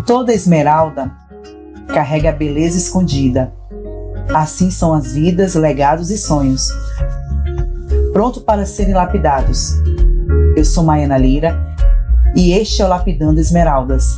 Toda esmeralda carrega a beleza escondida. Assim são as vidas, legados e sonhos, pronto para serem lapidados. Eu sou Maiana Lira e este é o Lapidando Esmeraldas.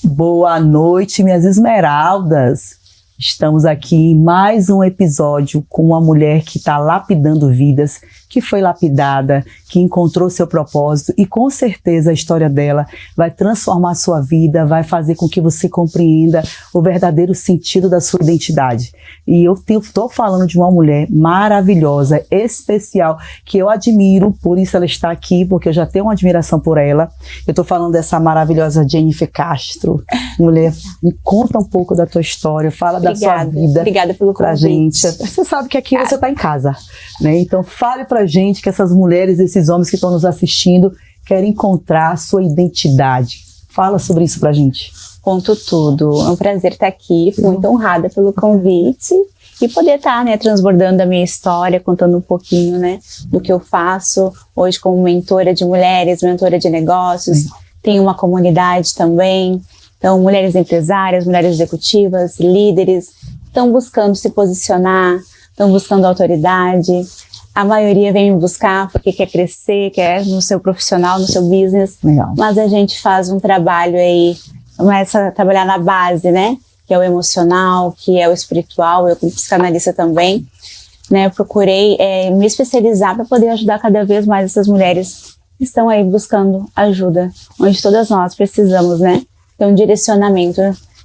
Boa noite, minhas esmeraldas! Estamos aqui em mais um episódio com uma mulher que está lapidando vidas, que foi lapidada, que encontrou seu propósito e com certeza a história dela vai transformar a sua vida, vai fazer com que você compreenda o verdadeiro sentido da sua identidade. E eu estou falando de uma mulher maravilhosa, especial, que eu admiro, por isso ela está aqui, porque eu já tenho uma admiração por ela. Eu estou falando dessa maravilhosa Jennifer Castro. Mulher, me conta um pouco da tua história, fala da sua vida. Obrigada pelo convite. Gente. Você sabe que aqui você está em casa, né? Então fale pra gente que essas mulheres, esses homens que estão nos assistindo querem encontrar a sua identidade. Fala sobre isso pra gente. Conto tudo. É um prazer estar aqui, muito honrada pelo convite e poder estar, né, transbordando a minha história, contando um pouquinho, né, do que eu faço hoje como mentora de mulheres, mentora de negócios. Tenho uma comunidade também. Então, mulheres empresárias, mulheres executivas, líderes, estão buscando se posicionar, estão buscando autoridade. A maioria vem me buscar porque quer crescer, quer no seu profissional, no seu business. Legal. Mas a gente faz um trabalho aí, começa a trabalhar na base, né? Que é o emocional, que é o espiritual, eu como psicanalista também, né? Procurei me especializar para poder ajudar cada vez mais essas mulheres que estão aí buscando ajuda, onde todas nós precisamos, né? Ter um direcionamento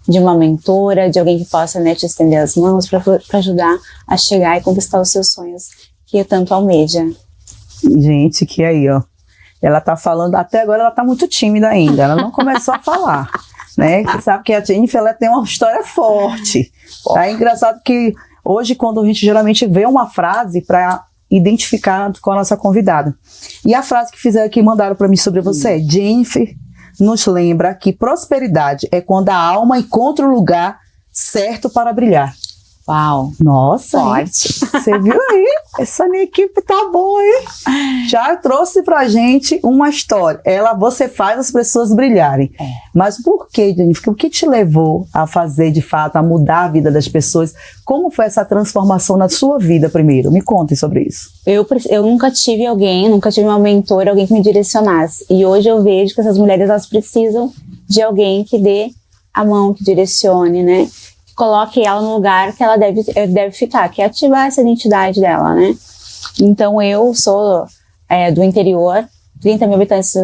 de uma mentora, de alguém que possa, né, te estender as mãos para ajudar a chegar e conquistar os seus sonhos que eu tanto almeja. Gente, que aí, ó. Ela tá falando, até agora ela tá muito tímida ainda, ela não começou a falar, né? Você sabe que a Jennifer, ela tem uma história forte. É engraçado que hoje, quando a gente geralmente vê uma frase para identificar com a nossa convidada. E a frase que fizeram aqui, mandaram para mim sobre você é: Jennifer nos lembra que prosperidade é quando a alma encontra o lugar certo para brilhar. Uau! Nossa, forte! Você viu aí? Essa minha equipe tá boa, hein? Já trouxe pra gente uma história. Você faz as pessoas brilharem. Mas por que, Jennifer? O que te levou a fazer, de fato, a mudar a vida das pessoas? Como foi essa transformação na sua vida primeiro? Me contem sobre isso. Eu nunca tive alguém, nunca tive uma mentora, alguém que me direcionasse. E hoje eu vejo que essas mulheres, elas precisam de alguém que dê a mão, que direcione, né? Coloque ela no lugar que ela deve ficar, que é ativar essa identidade dela, né? Então eu sou do interior, 30 mil habitantes,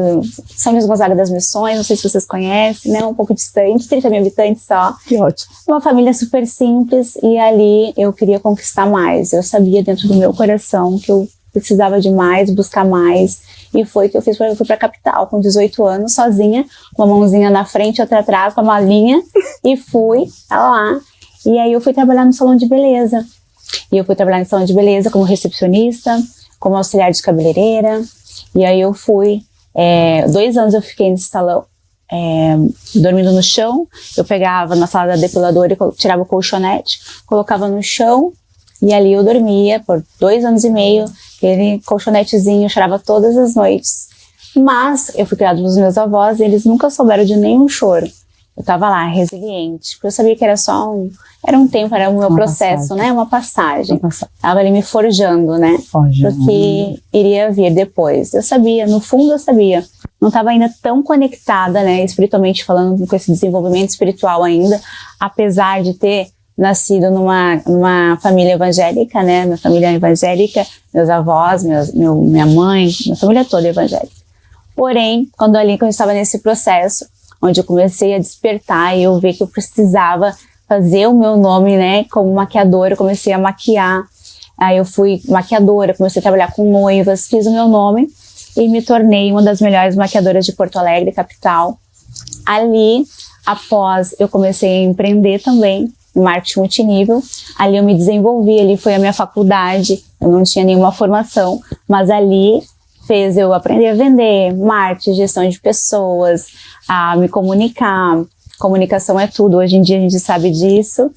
São Luís Gonzaga das Missões, não sei se vocês conhecem, né? Um pouco distante, 30 mil habitantes só. Que ótimo. Uma família super simples e ali eu queria conquistar mais. Eu sabia dentro do meu coração que eu precisava de mais, buscar mais. E foi o que eu fiz, eu fui pra capital com 18 anos, sozinha, com uma mãozinha na frente, outra atrás, com a malinha, e fui lá. E aí eu fui trabalhar no salão de beleza. E eu fui trabalhar no salão de beleza como recepcionista, como auxiliar de cabeleireira. E aí eu fui, 2 anos eu fiquei nesse salão, dormindo no chão. Eu pegava na sala da depiladora e tirava o colchonete, colocava no chão, e ali eu dormia por 2 anos e meio. Aquele colchonetezinho, eu chorava todas as noites. Mas eu fui criada pelos meus avós e eles nunca souberam de nenhum choro. Eu tava lá, resiliente, porque eu sabia que era só um tempo, era o meu processo, passagem. Né? Uma passagem. Tava ali me forjando, né? Porque iria vir depois. Eu sabia, no fundo eu sabia. Não tava ainda tão conectada, né? Espiritualmente falando, com esse desenvolvimento espiritual ainda, apesar de ter nascido numa família evangélica, né? Minha família evangélica, meus avós, minha mãe, minha família toda evangélica. Porém, quando eu estava nesse processo, onde eu comecei a despertar e eu vi que eu precisava fazer o meu nome, né? Como maquiadora, eu comecei a maquiar. Aí eu fui maquiadora, comecei a trabalhar com noivas, fiz o meu nome e me tornei uma das melhores maquiadoras de Porto Alegre, capital. Ali, após, eu comecei a empreender também, em marketing multinível. Ali eu me desenvolvi, ali foi a minha faculdade, eu não tinha nenhuma formação, mas ali fez eu aprender a vender, marketing, gestão de pessoas, a me comunicar. Comunicação é tudo, hoje em dia a gente sabe disso.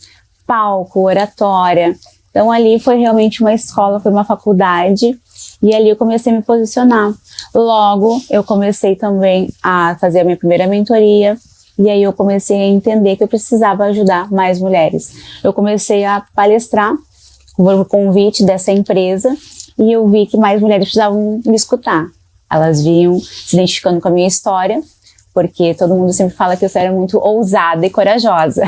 Palco, oratória. Então ali foi realmente uma escola, foi uma faculdade E ali eu comecei a me posicionar. Logo, eu comecei também a fazer a minha primeira mentoria. E aí eu comecei a entender que eu precisava ajudar mais mulheres. Eu comecei a palestrar por convite dessa empresa e eu vi que mais mulheres precisavam me escutar. Elas vinham se identificando com a minha história, porque todo mundo sempre fala que eu era muito ousada e corajosa.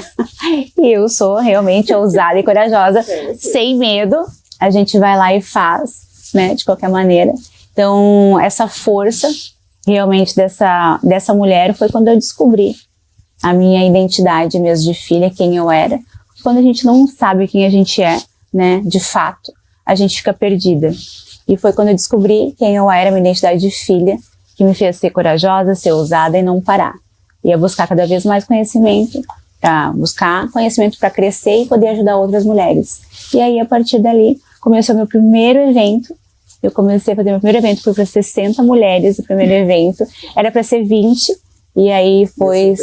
E eu sou realmente ousada e corajosa, sem medo. A gente vai lá e faz, né, de qualquer maneira. Então, essa força realmente dessa mulher foi quando eu descobri a minha identidade mesmo de filha, quem eu era. Quando a gente não sabe quem a gente é, né, de fato, a gente fica perdida. E foi quando eu descobri quem eu era, minha identidade de filha, que me fez ser corajosa, ser ousada e não parar. Ia buscar cada vez mais conhecimento, buscar conhecimento para crescer e poder ajudar outras mulheres. E aí, a partir dali, começou meu primeiro evento. Eu comecei a fazer meu primeiro evento, foi para 60 mulheres o primeiro evento. Era para ser 20, e aí foi...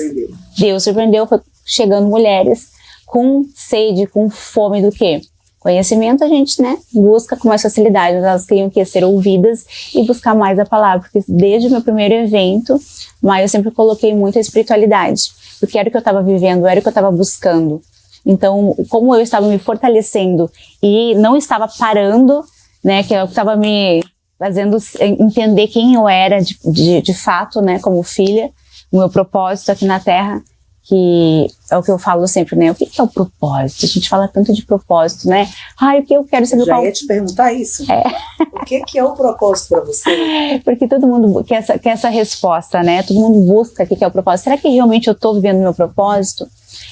Deus surpreendeu, foi chegando mulheres com sede, com fome do quê? Conhecimento a gente, né, busca com mais facilidade, mas elas queriam ser ouvidas e buscar mais a palavra, porque desde o meu primeiro evento, eu sempre coloquei muito a espiritualidade, porque era o que eu estava vivendo, era o que eu estava buscando. Então, como eu estava me fortalecendo e não estava parando, né, que eu estava me fazendo entender quem eu era de fato, né, como filha, o meu propósito aqui na Terra, que é o que eu falo sempre, né? O que é o propósito? A gente fala tanto de propósito, né? O que eu quero ser... Já ia te perguntar isso. O que é o propósito para você? Porque todo mundo quer essa resposta, né? Todo mundo busca o que é o propósito. Será que realmente eu estou vivendo o meu propósito?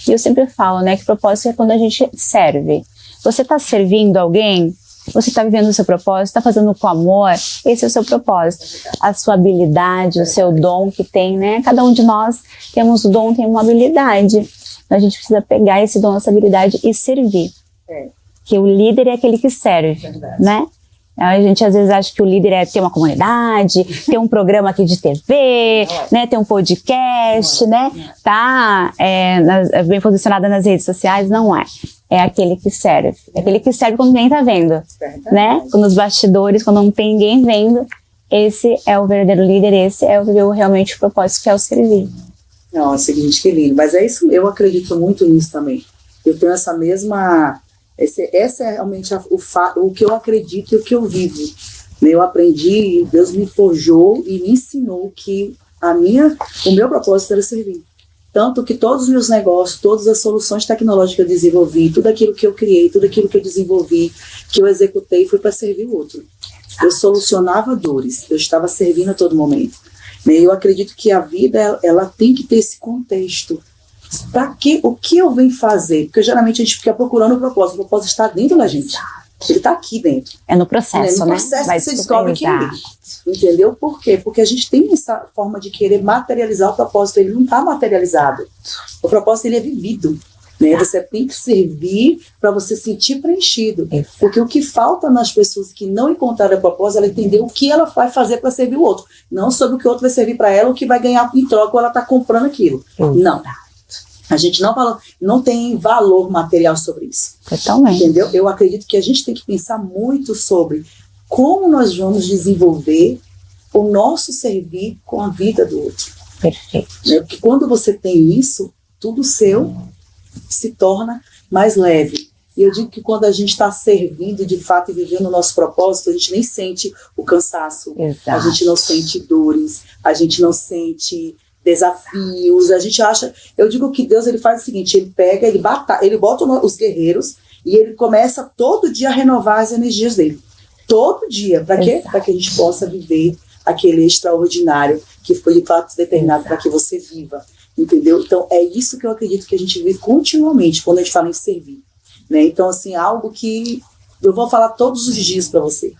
E eu sempre falo, né? Que propósito é quando a gente serve. Você está servindo alguém? Você está vivendo o seu propósito, está fazendo com amor, esse é o seu propósito. A sua habilidade, o seu dom que tem, né? Cada um de nós temos o dom, tem uma habilidade. A gente precisa pegar esse dom, essa habilidade e servir. Que o líder é aquele que serve, né? A gente às vezes acha que o líder é ter uma comunidade, ter um programa aqui de TV, né, ter um podcast, né, tá bem posicionada nas redes sociais, não é. É aquele que serve. É aquele que serve quando ninguém tá vendo, né? Nos bastidores, quando não tem ninguém vendo, esse é o verdadeiro líder, esse é realmente o propósito, que é o servir. Nossa, gente, que lindo. Mas é isso, eu acredito muito nisso também. Eu tenho essa mesma... Essa é realmente o que eu acredito e o que eu vivo. Eu aprendi, Deus me forjou e me ensinou que o meu propósito era servir. Tanto que todos os meus negócios, todas as soluções tecnológicas que eu desenvolvi, tudo aquilo que eu criei, tudo aquilo que eu desenvolvi, que eu executei, foi para servir o outro. Eu solucionava dores, eu estava servindo a todo momento. Eu acredito que a vida, ela tem que ter esse contexto. Para quê? O que eu venho fazer? Porque geralmente a gente fica procurando o propósito está dentro da gente. Ele está aqui dentro. É no processo, né? No processo que você descobre quem é. Entendeu? Por quê? Porque a gente tem essa forma de querer materializar o propósito. Ele não está materializado. O propósito, ele é vivido. Né? Você tem que servir para você sentir preenchido. Exato. Porque o que falta nas pessoas que não encontraram o propósito, ela entender o que ela vai fazer para servir o outro. Não sobre o que o outro vai servir para ela, o que vai ganhar em troca, ou ela está comprando aquilo. Exato. Não. A gente não tem valor material sobre isso. Totalmente. Entendeu? Eu acredito que a gente tem que pensar muito sobre como nós vamos desenvolver o nosso servir com a vida do outro. Perfeito. Porque quando você tem isso, tudo seu se torna mais leve. E eu digo que quando a gente está servindo de fato e vivendo o nosso propósito, a gente nem sente o cansaço. Exato. A gente não sente dores, a gente não sente desafios, a gente acha... Eu digo que Deus, ele faz o seguinte, ele bota os guerreiros e ele começa todo dia a renovar as energias dele. Todo dia. Para quê? Para que a gente possa viver aquele extraordinário que foi de fato determinado para que você viva. Entendeu? Então, é isso que eu acredito que a gente vive continuamente quando a gente fala em servir. Né? Então, assim, algo que eu vou falar todos os dias para você.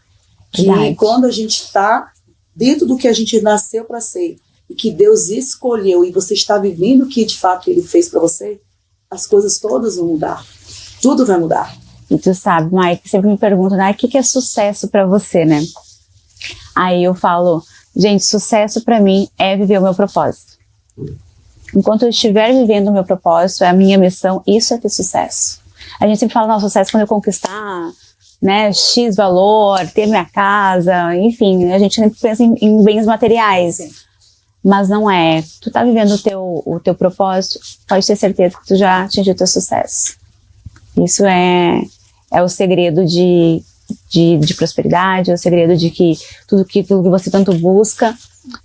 Que quando a gente está dentro do que a gente nasceu para ser, e que Deus escolheu, e você está vivendo o que de fato Ele fez para você, as coisas todas vão mudar. Tudo vai mudar. E tu sabe, Mike, sempre me perguntam, né, o que é sucesso para você, né? Aí eu falo, gente, sucesso para mim é viver o meu propósito. Enquanto eu estiver vivendo o meu propósito, é a minha missão, isso é ter sucesso. A gente sempre fala, não, sucesso quando eu conquistar né, X valor, ter minha casa, enfim, a gente sempre pensa em bens materiais. Sim. Mas não é. Tu tá vivendo o teu propósito, pode ter certeza que tu já atingiu o teu sucesso. Isso é o segredo de prosperidade, é o segredo de que tudo aquilo que você tanto busca,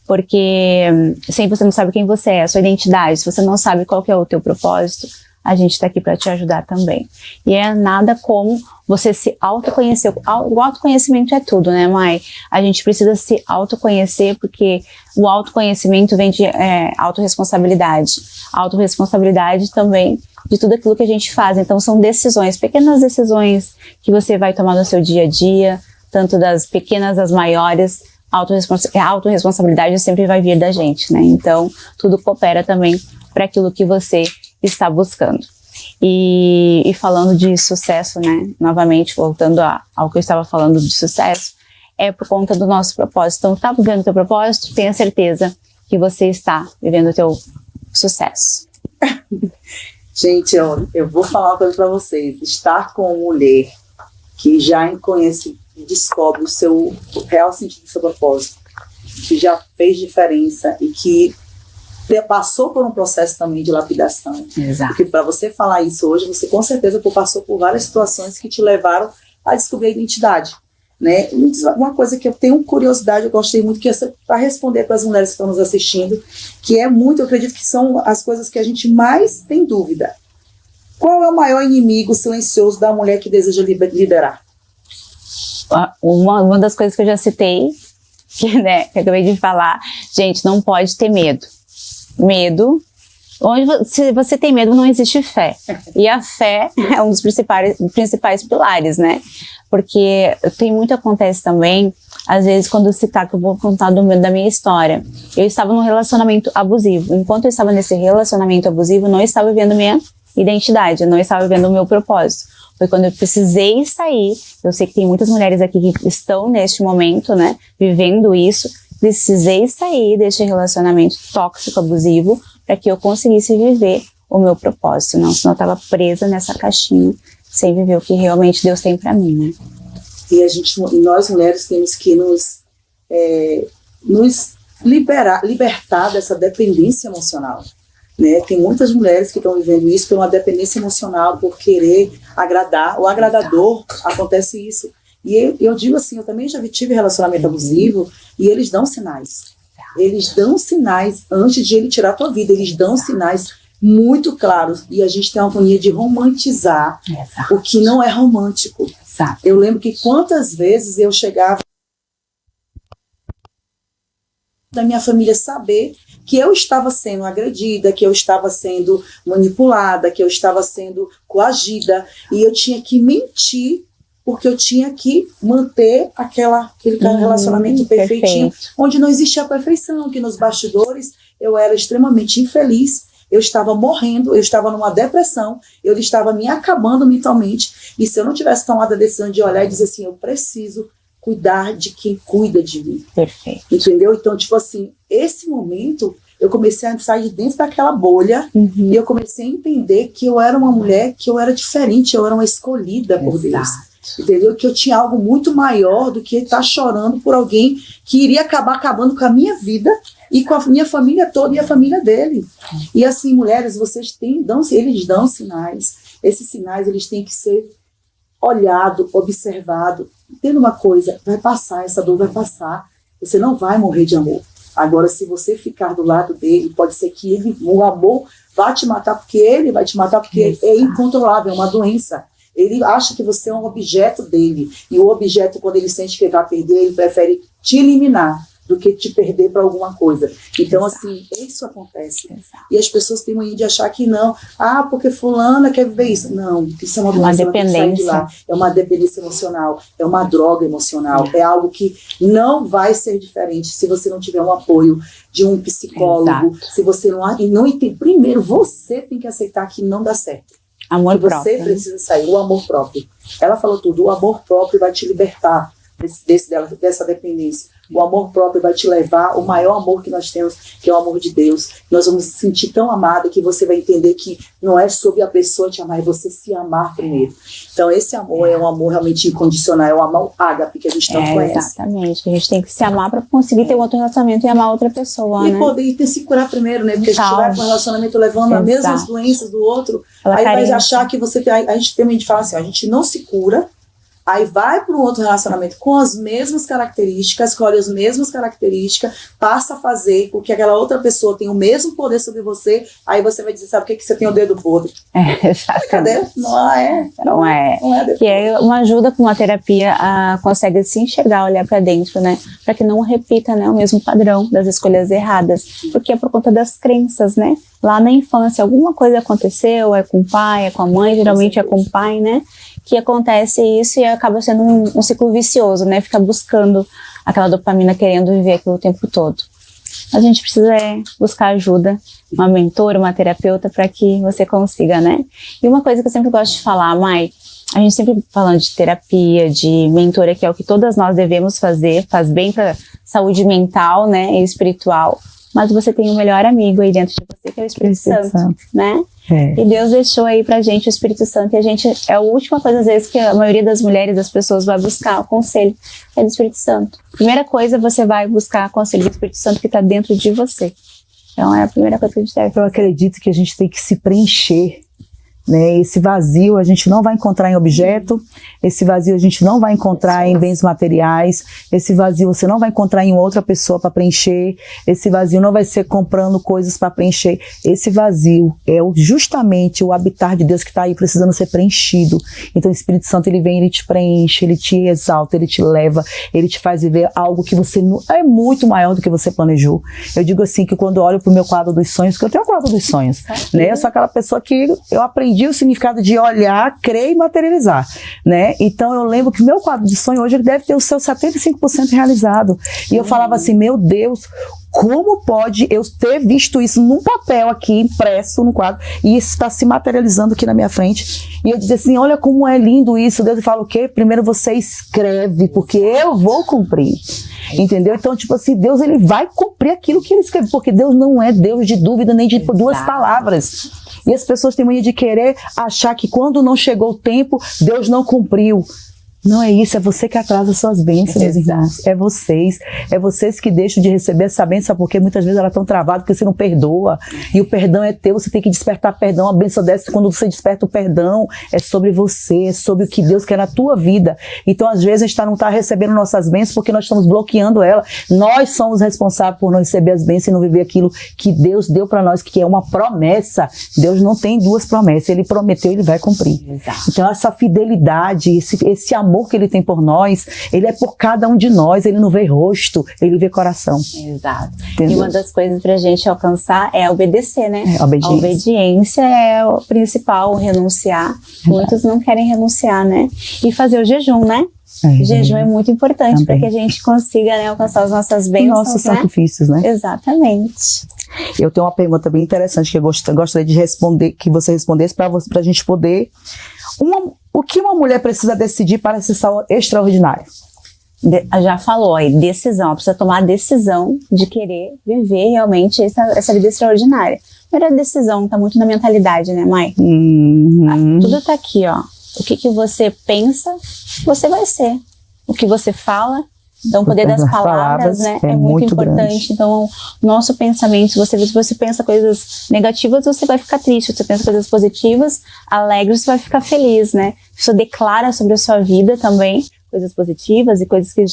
porque sempre você não sabe quem você é, a sua identidade, se você não sabe qual que é o teu propósito, a gente está aqui para te ajudar também. E é nada como você se autoconhecer. O autoconhecimento é tudo, né, Mai? A gente precisa se autoconhecer, porque o autoconhecimento vem de autorresponsabilidade. Autorresponsabilidade também de tudo aquilo que a gente faz. Então são decisões, pequenas decisões que você vai tomar no seu dia a dia, tanto das pequenas às maiores. A autorresponsabilidade sempre vai vir da gente, né? Então tudo coopera também para aquilo que você está buscando. E falando de sucesso, né, novamente voltando ao que eu estava falando de sucesso, é por conta do nosso propósito. Então, tá vivendo o teu propósito, tenha certeza que você está vivendo o teu sucesso. Gente, eu vou falar uma coisa para vocês. Estar com uma mulher que já conhece e descobre o real sentido do seu propósito, que já fez diferença e que passou por um processo também de lapidação. Exato. Porque para você falar isso hoje, você com certeza passou por várias situações que te levaram a descobrir a identidade, né? Uma coisa que eu tenho curiosidade, eu gostei muito, que é para responder para as mulheres que estão nos assistindo, que é muito, eu acredito que são as coisas que a gente mais tem dúvida. Qual é o maior inimigo silencioso da mulher que deseja liderar? Uma das coisas que eu já citei, que eu acabei de falar, gente, não pode ter medo. Medo, se você tem medo, não existe fé. E a fé é um dos principais pilares, né? Porque acontece também, às vezes, quando se tá, que eu vou contar da minha história. Eu estava num relacionamento abusivo. Enquanto eu estava nesse relacionamento abusivo, eu não estava vivendo minha identidade, eu não estava vivendo o meu propósito. Foi quando eu precisei sair. Eu sei que tem muitas mulheres aqui que estão neste momento, né, vivendo isso. Precisei sair deste relacionamento tóxico, abusivo, para que eu conseguisse viver o meu propósito. Senão eu estava presa nessa caixinha, sem viver o que realmente Deus tem para mim, né? E nós mulheres temos que nos libertar dessa dependência emocional, né? Tem muitas mulheres que estão vivendo isso por uma dependência emocional, por querer agradar. O agradador, acontece isso. E eu digo assim, eu também já tive relacionamento abusivo, e eles dão sinais. Eles dão sinais antes de ele tirar a tua vida. Eles dão sinais muito claros. E a gente tem uma mania de romantizar o que não é romântico. Exato. Eu lembro que quantas vezes eu chegava da minha família saber que eu estava sendo agredida, que eu estava sendo manipulada, que eu estava sendo coagida, e eu tinha que mentir, porque eu tinha que manter aquele relacionamento perfeitinho, onde não existia a perfeição, que nos bastidores eu era extremamente infeliz, eu estava morrendo, eu estava numa depressão, eu estava me acabando mentalmente, e se eu não tivesse tomado a decisão de olhar e dizer assim, eu preciso cuidar de quem cuida de mim. Perfeito. Entendeu? Então, tipo assim, esse momento, eu comecei a sair de dentro daquela bolha, e eu comecei a entender que eu era uma mulher, que eu era diferente, eu era uma escolhida por Deus. Entendeu? Que eu tinha algo muito maior do que estar chorando por alguém que iria acabar acabando com a minha vida e com a minha família toda e a família dele. E assim, mulheres, eles dão sinais. Esses sinais, eles têm que ser olhado, observado. Entenda uma coisa, vai passar, essa dor vai passar. Você não vai morrer de amor. Agora, se você ficar do lado dele, pode ser que o amor vá te matar, porque ele vai te matar, porque é incontrolável, é uma doença. Ele acha que você é um objeto dele. E o objeto, quando ele sente que vai perder, ele prefere te eliminar do que te perder para alguma coisa. Então, assim, isso acontece. E as pessoas têm mania de achar que não. Ah, porque fulana quer viver isso. Não, isso é uma doença, dependência. De lá. É uma dependência emocional, é uma droga emocional, é algo que não vai ser diferente se você não tiver um apoio de um psicólogo, se você não entende. Primeiro, você tem que aceitar que não dá certo. Amor próprio. Você precisa sair, o amor próprio. Ela falou tudo, o amor próprio vai te libertar dessa dependência. O amor próprio vai te levar o maior amor que nós temos, que é o amor de Deus. Nós vamos se sentir tão amado que você vai entender que não é sobre a pessoa te amar, é você se amar primeiro. Então esse amor é um amor realmente incondicional, é o amor ágape que a gente tanto conhece. Exatamente, a gente tem que se amar para conseguir ter um outro relacionamento e amar outra pessoa, e né? poder se curar primeiro, né? Porque a gente vai para um relacionamento levando as mesmas doenças do outro, aí vai achar que você tem, a gente também fala assim, a gente não se cura, aí vai para um outro relacionamento com as mesmas características, escolhe as mesmas características, passa a fazer porque aquela outra pessoa tem o mesmo poder sobre você, aí você vai dizer, sabe o que você tem o dedo podre? Cadê? Não é. Que é uma ajuda com uma terapia, consegue se enxergar, olhar para dentro, né? Para que não repita, né, o mesmo padrão das escolhas erradas, porque é por conta das crenças, né? Lá na infância, alguma coisa aconteceu, é com o pai, é com a mãe, geralmente é com o pai, né? Que acontece isso e acaba sendo um ciclo vicioso, né? Fica buscando aquela dopamina, querendo viver aquilo o tempo todo. A gente precisa buscar ajuda, uma mentora, uma terapeuta, para que você consiga, né? E uma coisa que eu sempre gosto de falar, Mai, a gente sempre falando de terapia, de mentora, que é o que todas nós devemos fazer, faz bem para saúde mental, né, e espiritual, mas você tem o melhor amigo aí dentro de você, que é o Espírito Santo, né? E Deus deixou aí pra gente o Espírito Santo, e a gente, é a última coisa às vezes que a maioria das mulheres, das pessoas vai buscar o conselho, é do Espírito Santo. Primeira coisa, você vai buscar o conselho do Espírito Santo que tá dentro de você. Então é a primeira coisa que a gente deve fazer. Eu acredito que a gente tem que se preencher, né? Esse vazio a gente não vai encontrar em objeto, esse vazio a gente não vai encontrar em bens materiais, esse vazio você não vai encontrar em outra pessoa para preencher, esse vazio não vai ser comprando coisas para preencher, esse vazio é justamente o habitar de Deus que está aí precisando ser preenchido. Então o Espírito Santo ele vem, ele te preenche, ele te exalta, ele te leva, ele te faz viver algo que você não, é muito maior do que você planejou. Eu digo assim que quando eu olho para o meu quadro dos sonhos, porque eu tenho um quadro dos sonhos, né? Eu sou aquela pessoa que eu aprendi o significado de olhar, crer e materializar, né? Então eu lembro que meu quadro de sonho hoje ele deve ter o seu 75% realizado. E eu falava assim, meu Deus, como pode eu ter visto isso num papel aqui, impresso no quadro, e isso está se materializando aqui na minha frente? E eu dizia assim, olha como é lindo isso. Deus fala o quê? Primeiro você escreve, porque eu vou cumprir. Entendeu? Então, tipo assim, Deus ele vai cumprir aquilo que ele escreve, porque Deus não é Deus de dúvida nem de duas palavras. E as pessoas têm mania de querer achar que quando não chegou o tempo, Deus não cumpriu. Não é isso, é você que atrasa suas bênçãos, meus irmãos. É vocês que deixam de receber essa bênção, porque muitas vezes elas estão travadas porque você não perdoa. E o perdão é teu, você tem que despertar perdão. A bênção dessa, quando você desperta o perdão, é sobre você, é sobre o que Deus quer na tua vida. Então, às vezes, a gente não está recebendo nossas bênçãos porque nós estamos bloqueando ela. Nós somos responsáveis por não receber as bênçãos e não viver aquilo que Deus deu para nós, que é uma promessa. Deus não tem duas promessas, Ele prometeu, Ele vai cumprir. Exato. Então, essa fidelidade, esse amor que Ele tem por nós, Ele é por cada um de nós, Ele não vê rosto, Ele vê coração. Exato. Entendeu? E uma das coisas pra gente alcançar é obedecer, né? A obediência é o principal, renunciar. Muitos não querem renunciar, né? E fazer o jejum, né? O jejum é muito importante para que a gente consiga, né, alcançar as nossas bênçãos, nossos sacrifícios, né? Exatamente. Eu tenho uma pergunta bem interessante que eu gostaria de responder, que você respondesse para a gente poder. O que uma mulher precisa decidir para ser extraordinária? Já falou aí, decisão. Ela precisa tomar a decisão de querer viver realmente essa vida extraordinária. A primeira decisão está muito na mentalidade, né, Mai? Tudo está aqui, ó. O que você pensa, você vai ser. O que você fala, então o poder das palavras, né, é muito importante. Grande. Então, o nosso pensamento, se você pensa coisas negativas, você vai ficar triste. Se você pensa coisas positivas, alegre, você vai ficar feliz, né? Você declara sobre a sua vida também coisas positivas e coisas que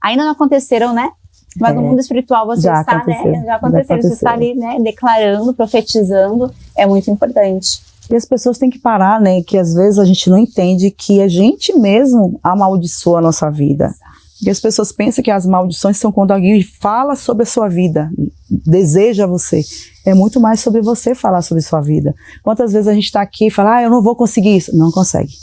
ainda não aconteceram, né? Mas no mundo espiritual você já está, né? Já aconteceu. Você está ali, né? Declarando, profetizando, é muito importante. E as pessoas têm que parar, né? Que às vezes a gente não entende que a gente mesmo amaldiçoa a nossa vida. E as pessoas pensam que as maldições são quando alguém fala sobre a sua vida, deseja você. É muito mais sobre você falar sobre a sua vida. Quantas vezes a gente está aqui e fala, eu não vou conseguir isso. Não consegue.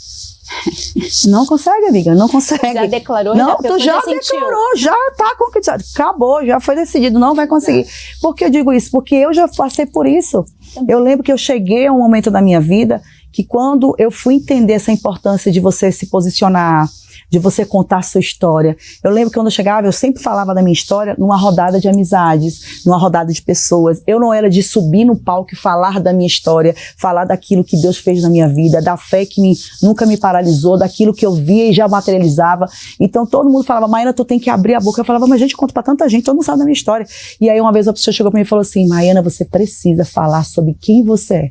Não consegue, amiga, não consegue. Já declarou? Não, tu já declarou, já tá concretizado. Acabou, já foi decidido, não vai conseguir. Por que eu digo isso? Porque eu já passei por isso. Eu lembro que eu cheguei a um momento da minha vida que quando eu fui entender essa importância de você se posicionar, de você contar a sua história. Eu lembro que quando eu chegava, eu sempre falava da minha história numa rodada de amizades, numa rodada de pessoas. Eu não era de subir no palco e falar da minha história, falar daquilo que Deus fez na minha vida, da fé que nunca me paralisou, daquilo que eu via e já materializava. Então todo mundo falava, Maiana, tu tem que abrir a boca. Eu falava, mas gente, conta pra tanta gente, todo mundo sabe da minha história. E aí uma vez a pessoa chegou pra mim e falou assim, Maiana, você precisa falar sobre quem você é.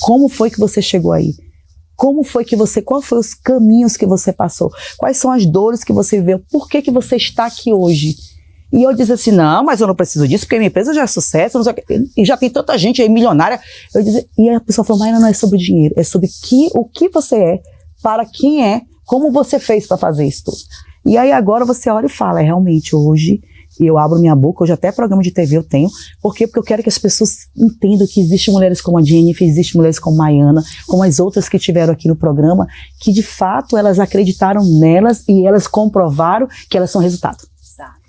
Como foi que você chegou aí? Qual foi os caminhos que você passou? Quais são as dores que você viveu? Por que você está aqui hoje? E eu dizia assim, não, mas eu não preciso disso, porque minha empresa já é sucesso, não sei o quê, e já tem tanta gente aí milionária. E a pessoa falou, Maiana, não é sobre dinheiro, é sobre o que você é, para quem é, como você fez para fazer isso tudo. E aí agora você olha e fala, realmente hoje eu abro minha boca, hoje até programa de TV eu tenho. Por quê? Porque eu quero que as pessoas entendam que existem mulheres como a Jennifer, existem mulheres como Maiana, como as outras que estiveram aqui no programa, que de fato elas acreditaram nelas e elas comprovaram que elas são resultado.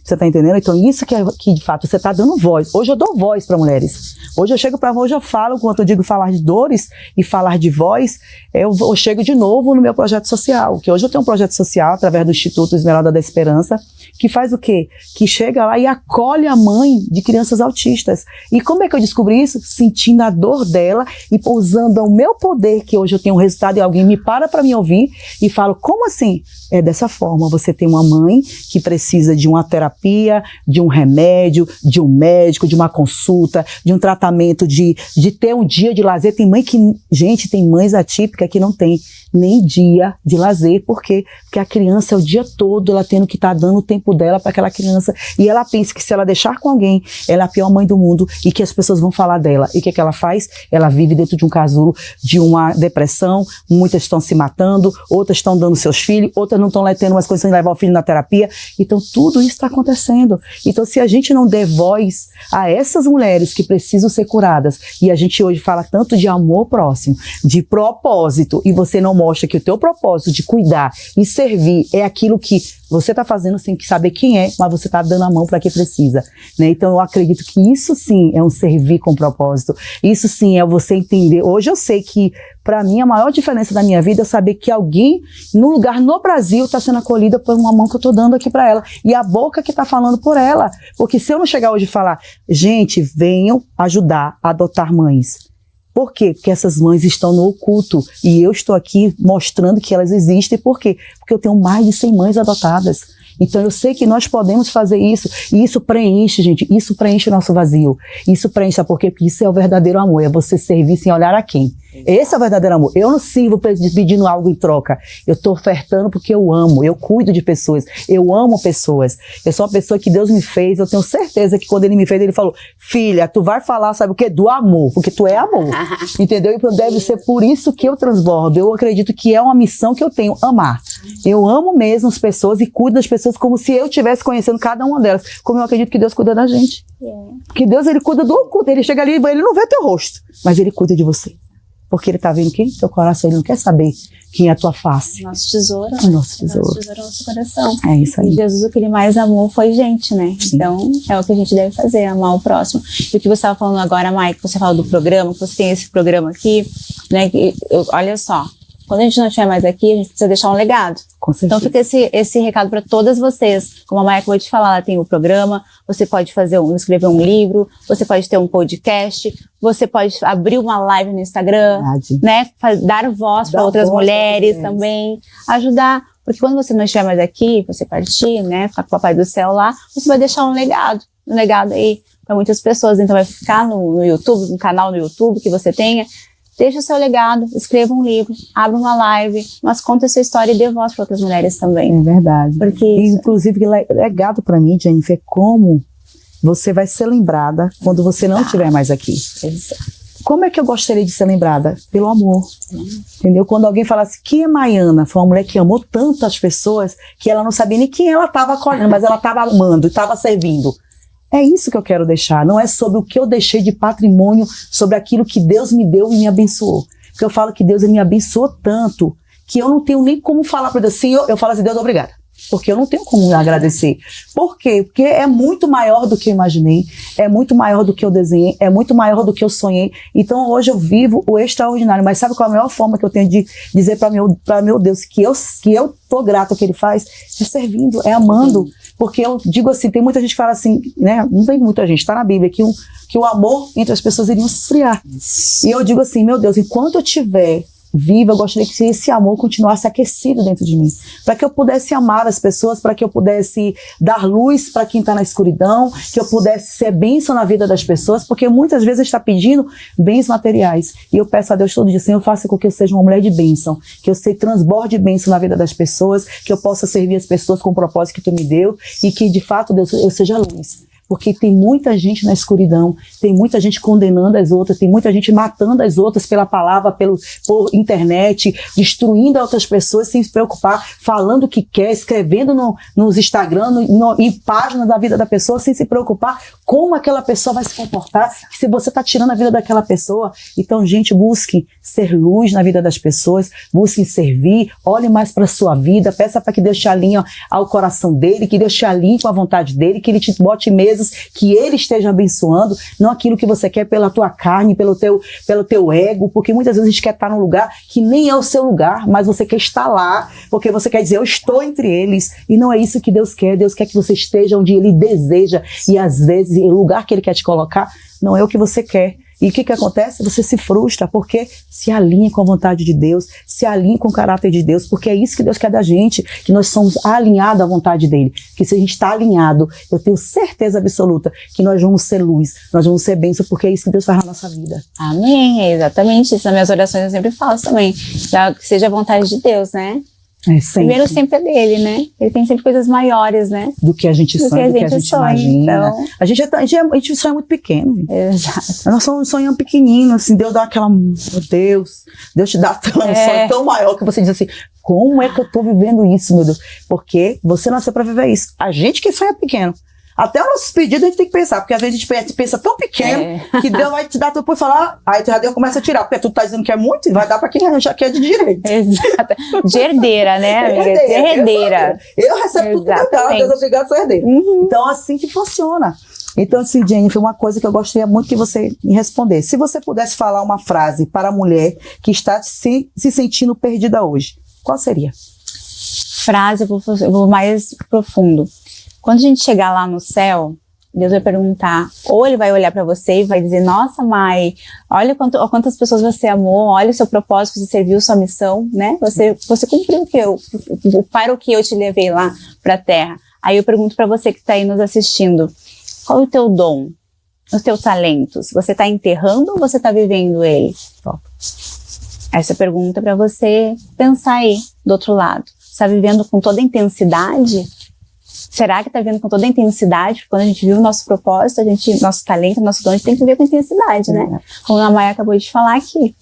Você tá entendendo? Então isso que de fato você tá dando voz. Hoje eu dou voz para mulheres. Hoje eu falo, quando eu digo falar de dores e falar de voz, eu chego de novo no meu projeto social, que hoje eu tenho um projeto social através do Instituto Esmeralda da Esperança, que faz o quê? Que chega lá e acolhe a mãe de crianças autistas. E como é que eu descobri isso? Sentindo a dor dela e usando o meu poder, que hoje eu tenho um resultado e alguém me para me ouvir e falo, como assim? É dessa forma, você tem uma mãe que precisa de uma terapia, de um remédio, de um médico, de uma consulta, de um tratamento, de ter um dia de lazer. Tem mãe que, gente, tem mães atípicas que não tem nem dia de lazer. Por quê? Porque a criança é o dia todo, ela tendo que estar dando o tempo dela para aquela criança. E ela pensa que se ela deixar com alguém, ela é a pior mãe do mundo e que as pessoas vão falar dela. E o que ela faz? Ela vive dentro de um casulo de uma depressão, muitas estão se matando, outras estão dando seus filhos, outras não estão tendo umas coisas de levar o filho na terapia. Então tudo isso está acontecendo. Então se a gente não der voz a essas mulheres que precisam ser curadas, e a gente hoje fala tanto de amor próximo, de propósito, e você não mostra que o teu propósito de cuidar e servir é aquilo que você está fazendo sem saber quem é, mas você está dando a mão para quem precisa, né? Então eu acredito que isso sim é um servir com propósito. Isso sim é você entender. Hoje eu sei que para mim a maior diferença da minha vida é saber que alguém num lugar no Brasil está sendo acolhida por uma mão que eu estou dando aqui para ela e a boca que está falando por ela. Porque se eu não chegar hoje e falar, gente, venham ajudar a adotar mães. Por quê? Porque essas mães estão no oculto e eu estou aqui mostrando que elas existem. Por quê? Porque eu tenho mais de 100 mães adotadas. Então eu sei que nós podemos fazer isso e isso preenche, gente, isso preenche o nosso vazio. Isso preenche, sabe por quê? Porque isso é o verdadeiro amor, é você servir sem olhar a quem. Esse é o verdadeiro amor. Eu não sirvo pedindo algo em troca. Eu estou ofertando porque eu amo, eu cuido de pessoas, eu amo pessoas. Eu sou uma pessoa que Deus me fez, eu tenho certeza que quando Ele me fez, Ele falou, filha, tu vai falar, sabe o quê? Do amor, porque tu é amor. Entendeu? E deve ser por isso que eu transbordo. Eu acredito que é uma missão que eu tenho, amar. Eu amo mesmo as pessoas e cuido das pessoas como se eu estivesse conhecendo cada uma delas. Como eu acredito que Deus cuida da gente. Porque Deus, Ele cuida do oculto. Ele chega ali, Ele não vê teu rosto, mas Ele cuida de você. Porque Ele está vendo quem? Teu coração. Ele não quer saber quem é a tua face. Nosso tesouro. O nosso tesouro. Nosso tesouro é o nosso coração. É isso aí. E Jesus, o que Ele mais amou foi gente, né? Sim. Então, é o que a gente deve fazer, amar o próximo. E o que você estava falando agora, Mike, você fala do programa, que você tem esse programa aqui, né? Olha só, quando a gente não estiver mais aqui, a gente precisa deixar um legado. Com certeza. Então fica esse recado para todas vocês. Como a Maia acabou de falar, ela tem o programa, você pode escrever um livro, você pode ter um podcast, você pode abrir uma live no Instagram, né? Dar voz para outras mulheres também, ajudar. Porque quando você não estiver mais aqui, você partir, né? Ficar com o Papai do Céu lá, você vai deixar um legado aí para muitas pessoas. Então vai ficar no YouTube, no canal no YouTube que você tenha. Deixa o seu legado, escreva um livro, abra uma live, mas conta a sua história e dê voz para outras mulheres também. É verdade. Porque inclusive, legado para mim, Jennifer, é como você vai ser lembrada quando você não estiver mais aqui. Exato. Como é que eu gostaria de ser lembrada? Pelo amor. Entendeu? Quando alguém falasse, quem é Maiana? Foi uma mulher que amou tanto as pessoas que ela não sabia nem quem ela estava acolhendo, mas ela estava amando, estava servindo. É isso que eu quero deixar, não é sobre o que eu deixei de patrimônio, sobre aquilo que Deus me deu e me abençoou. Porque eu falo que Deus me abençoou tanto, que eu não tenho nem como falar para Deus, Senhor, eu falo assim, Deus, obrigada. porque eu não tenho como agradecer. Por quê? Porque é muito maior do que eu imaginei, é muito maior do que eu desenhei, é muito maior do que eu sonhei. Então hoje eu vivo o extraordinário, mas sabe qual é a melhor forma que eu tenho de dizer para meu Deus que eu tô grato ao que ele faz? É servindo, é amando. Porque eu digo assim, tem muita gente que fala assim, né? Não tem muita gente, tá na Bíblia, que o amor entre as pessoas iria se esfriar. E eu digo assim, meu Deus, enquanto eu tiver viva, eu gostaria que esse amor continuasse aquecido dentro de mim, para que eu pudesse amar as pessoas, para que eu pudesse dar luz para quem está na escuridão, que eu pudesse ser bênção na vida das pessoas, porque muitas vezes a gente está pedindo bens materiais, e eu peço a Deus todo dia, Senhor, faça com que eu seja uma mulher de bênção, que eu transborde bênção na vida das pessoas, que eu possa servir as pessoas com o propósito que Tu me deu, e que de fato, Deus, eu seja luz. Porque tem muita gente na escuridão, tem muita gente condenando as outras, tem muita gente matando as outras pela palavra, por internet, destruindo outras pessoas sem se preocupar, falando o que quer, escrevendo nos Instagram, em páginas da vida da pessoa, sem se preocupar como aquela pessoa vai se comportar, se você está tirando a vida daquela pessoa. Então, gente, busque ser luz na vida das pessoas, busque servir, olhe mais para a sua vida, peça para que Deus te alinhe ao coração dele, que Deus te alinhe com a vontade dele, que ele te bote mesas, que ele esteja abençoando, não aquilo que você quer pela tua carne, pelo teu ego, porque muitas vezes a gente quer estar num lugar que nem é o seu lugar, mas você quer estar lá, porque você quer dizer, eu estou entre eles, e não é isso que Deus quer que você esteja onde ele deseja, e às vezes o lugar que ele quer te colocar não é o que você quer. E o que acontece? Você se frustra, porque se alinha com a vontade de Deus, se alinha com o caráter de Deus, porque é isso que Deus quer da gente, que nós somos alinhados à vontade dele. Que se a gente está alinhado, eu tenho certeza absoluta que nós vamos ser luz, nós vamos ser bênção, porque é isso que Deus faz na nossa vida. Amém, é exatamente isso. Nas minhas orações eu sempre falo também, que seja a vontade de Deus, né? Primeiro sempre é dele, né? Ele tem sempre coisas maiores, né? Do que a gente sonha, do que a gente imagina. Então... A gente sonha muito pequeno. Exato. Nós sonhamos pequenino, assim, Deus dá aquela, meu Deus te dá um sonho tão maior que você diz assim, como é que eu tô vivendo isso, meu Deus? Porque você nasceu para viver isso. A gente que sonha pequeno. Até os nossos pedidos a gente tem que pensar, porque às vezes a gente pensa tão pequeno que Deus vai te dar depois falar, aí Deus começa a tirar, porque tu tá dizendo que é muito e vai dar pra quem já quer de direito. Exato. De herdeira, né, amiga? Herdeira. Eu recebo tudo que eu dou, Deus obrigado, sou herdeira. Então assim que funciona. Então assim, Jennifer, uma coisa que eu gostaria muito que você me respondesse. Se você pudesse falar uma frase para a mulher que está se sentindo perdida hoje, qual seria? Frase, eu vou mais profundo. Quando a gente chegar lá no céu, Deus vai perguntar, ou ele vai olhar para você e vai dizer, nossa, Mai, olha quantas pessoas você amou, olha o seu propósito, você serviu sua missão, né? Você cumpriu para o que eu te levei lá para a terra. Aí eu pergunto para você que está aí nos assistindo, qual é o teu dom, os teus talentos? Você está enterrando ou você está vivendo eles? Essa pergunta para você pensar aí do outro lado. Está vivendo com toda a intensidade? Será que está vivendo com toda a intensidade? Quando a gente vive o nosso propósito, nosso talento, nosso dom, a gente tem que viver com intensidade, né? Como a Maia acabou de falar aqui.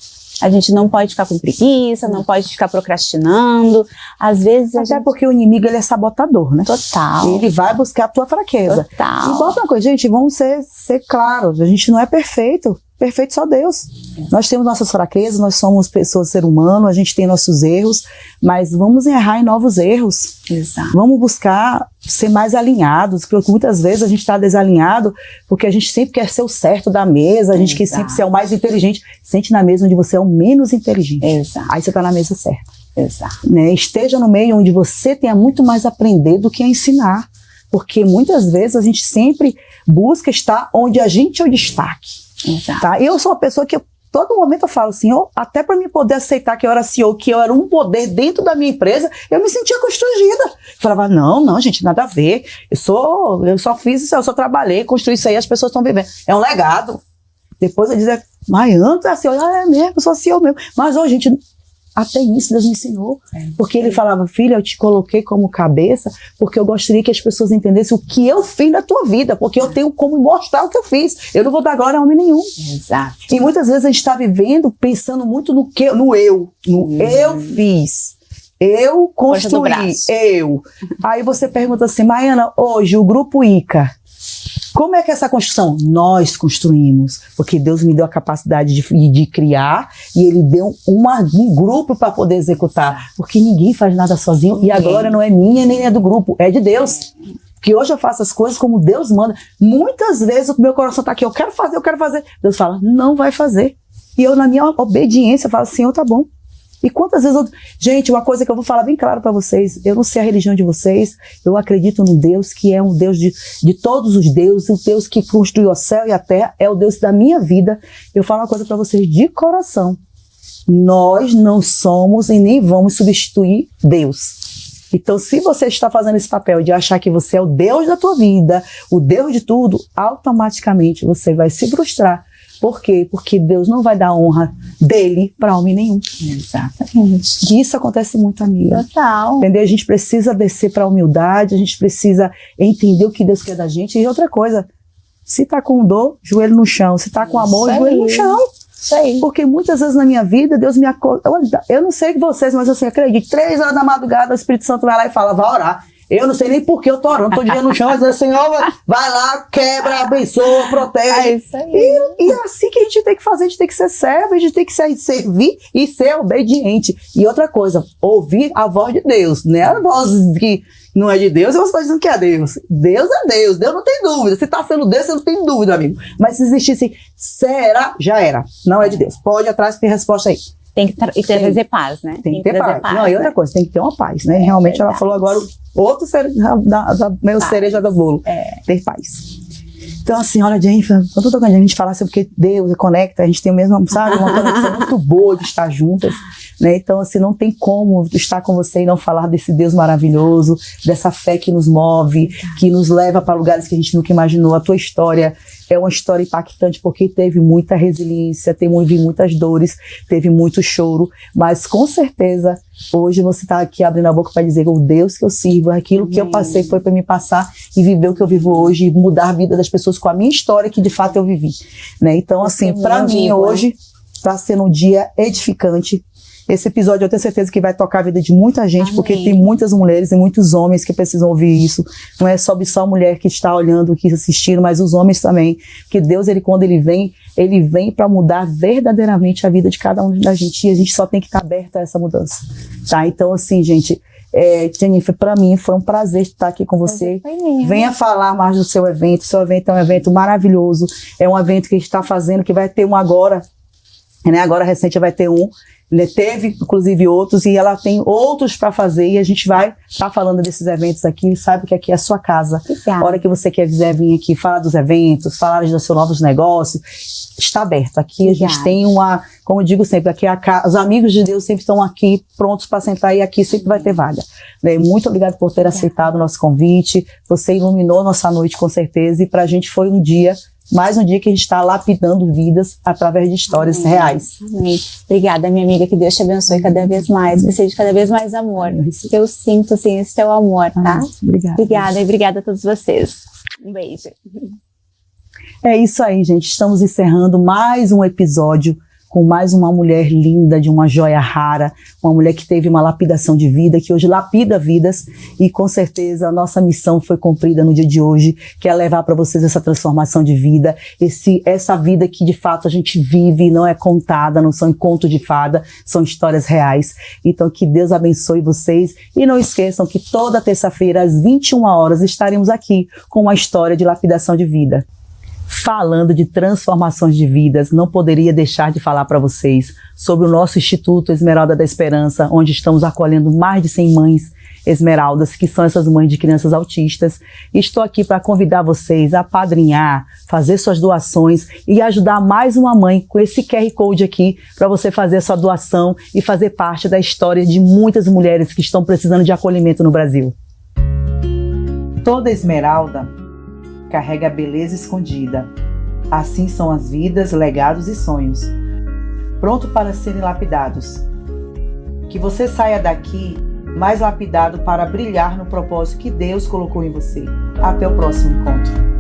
A gente não pode ficar com preguiça, não pode ficar procrastinando. Às vezes Até porque o inimigo, ele é sabotador, né? Total. Ele vai buscar a tua fraqueza. Total. E bota uma coisa, gente, vamos ser claros. A gente não é perfeito. Perfeito só Deus. Nós temos nossas fraquezas, nós somos pessoas, ser humano, a gente tem nossos erros, mas vamos errar em novos erros. Exato. Vamos buscar ser mais alinhados, porque muitas vezes a gente está desalinhado, porque a gente sempre quer ser o certo da mesa, a gente quer sempre ser o mais inteligente. Sente na mesa onde você é o menos inteligente. Exato. Aí você está na mesa certa. Exato. Né? Esteja no meio onde você tenha muito mais a aprender do que a ensinar, porque muitas vezes a gente sempre busca estar onde a gente é o destaque. Exato. Tá? Eu sou uma pessoa que todo momento eu falo assim, até para mim poder aceitar que eu era CEO, que eu era um poder dentro da minha empresa, eu me sentia constrangida. Eu falava, não, gente, nada a ver. Eu só fiz isso, eu só trabalhei, construí isso aí, as pessoas estão vivendo. É um legado. Depois eu dizia, mas antes assim, é mesmo, eu sou CEO mesmo. Mas hoje, gente, até isso Deus me ensinou. Porque ele falava, filha, eu te coloquei como cabeça, porque eu gostaria que as pessoas entendessem o que eu fiz na tua vida, porque eu tenho como mostrar o que eu fiz. Eu não vou dar glória a homem nenhum. Exato. E muitas vezes a gente está vivendo pensando muito no eu fiz. Eu construí, eu. Aí você pergunta assim, Maiana, hoje o grupo ICA, Como é que é essa construção? Nós construímos, porque Deus me deu a capacidade de criar e Ele deu um grupo para poder executar, porque ninguém faz nada sozinho e a glória não é minha nem é do grupo, é de Deus. Porque hoje eu faço as coisas como Deus manda. Muitas vezes o meu coração está aqui, eu quero fazer. Deus fala, não vai fazer. E eu, na minha obediência, falo, Senhor, tá bom. E quantas vezes Gente, uma coisa que eu vou falar bem claro para vocês, eu não sei a religião de vocês, eu acredito no Deus que é um Deus de todos os deuses, o Deus que construiu o céu e a terra, é o Deus da minha vida. Eu falo uma coisa para vocês de coração, nós não somos e nem vamos substituir Deus. Então, se você está fazendo esse papel de achar que você é o Deus da tua vida, o Deus de tudo, automaticamente você vai se frustrar. Por quê? Porque Deus não vai dar honra dele para homem nenhum. Exatamente. E isso acontece muito, amiga. Total. Entendeu? A gente precisa descer para a humildade, a gente precisa entender o que Deus quer da gente. E outra coisa, se tá com dor, joelho no chão. Se tá com amor, joelho no chão. Isso aí. Porque muitas vezes na minha vida, Deus me acorda. Eu não sei vocês, mas assim, acredito. 3 horas da madrugada, o Espírito Santo vai lá e fala, vai orar. Eu não sei nem por que eu tô orando. Tô dia no chão, dizendo, Senhor, vai lá, quebra, abençoa, protege. É isso aí. E é assim que a gente tem que fazer, a gente tem que ser servo, a gente tem que servir e ser obediente. E outra coisa, ouvir a voz de Deus, né? A voz que não é de Deus, você está dizendo que é Deus. Deus é Deus, Deus não tem dúvida. Se está sendo Deus, você não tem dúvida, amigo. Mas se existisse, será, já era. Não é de Deus. Pode ir atrás, tem resposta aí. Tem que trazer paz, né? Tem que ter paz. Não, e outra coisa, tem que ter uma paz, né? Realmente ela falou agora, outro meu cereja do bolo. Ter paz. Então, assim, olha, Jennifer, quando eu tô com a gente falar sobre que Deus conecta, a gente tem o mesmo, sabe, uma conexão muito boa de estar juntas, né? Então, assim, não tem como estar com você e não falar desse Deus maravilhoso, dessa fé que nos move, que nos leva para lugares que a gente nunca imaginou. A tua história é uma história impactante porque teve muita resiliência, teve muitas dores, teve muito choro, mas com certeza hoje você está aqui abrindo a boca para dizer o Deus que eu sirvo, aquilo que eu passei foi para me passar e viver o que eu vivo hoje e mudar a vida das pessoas com a minha história que de fato eu vivi, né? Então, assim, para mim hoje está sendo um dia edificante. Esse episódio eu tenho certeza que vai tocar a vida de muita gente, amém, porque tem muitas mulheres e muitos homens que precisam ouvir isso. Não é só a mulher que está olhando, que assistindo, mas os homens também. Porque Deus, quando ele vem para mudar verdadeiramente a vida de cada um da gente. E a gente só tem que estar aberta a essa mudança. Tá? Então, assim, gente, Jennifer, para mim foi um prazer estar aqui com você. Venha falar mais do seu evento. Seu evento é um evento maravilhoso. É um evento que a gente está fazendo, que vai ter um agora, né? Agora recente vai ter um. Teve, inclusive, outros, e ela tem outros para fazer, e a gente vai estar falando desses eventos aqui, sabe que aqui é a sua casa. A hora que você quiser vir aqui falar dos eventos, falar dos seus novos negócios, está aberto. Aqui a gente tem como eu digo sempre, aqui os amigos de Deus sempre estão aqui prontos para sentar, e aqui sempre vai ter vaga. Muito obrigada por ter aceitado o nosso convite, você iluminou nossa noite com certeza, e para a gente foi mais um dia que a gente está lapidando vidas através de histórias reais. Amém. Obrigada, minha amiga, que Deus te abençoe cada vez mais, que seja cada vez mais amor. Eu sinto, assim, esse teu amor, tá? Obrigada, e obrigada a todos vocês. Um beijo. É isso aí, gente. Estamos encerrando mais um episódio com mais uma mulher linda, de uma joia rara, uma mulher que teve uma lapidação de vida, que hoje lapida vidas, e com certeza a nossa missão foi cumprida no dia de hoje, que é levar para vocês essa transformação de vida, essa vida que de fato a gente vive, não é contada, não são contos de fada, são histórias reais. Então que Deus abençoe vocês, e não esqueçam que toda terça-feira às 21 horas estaremos aqui com uma história de lapidação de vida. Falando de transformações de vidas, não poderia deixar de falar para vocês sobre o nosso Instituto Esmeralda da Esperança, onde estamos acolhendo mais de 100 mães esmeraldas, que são essas mães de crianças autistas. E estou aqui para convidar vocês a apadrinhar, fazer suas doações e ajudar mais uma mãe com esse QR Code aqui, para você fazer a sua doação e fazer parte da história de muitas mulheres que estão precisando de acolhimento no Brasil. Toda esmeralda carrega a beleza escondida. Assim são as vidas, legados e sonhos, pronto para serem lapidados. Que você saia daqui mais lapidado para brilhar no propósito que Deus colocou em você. Até o próximo encontro.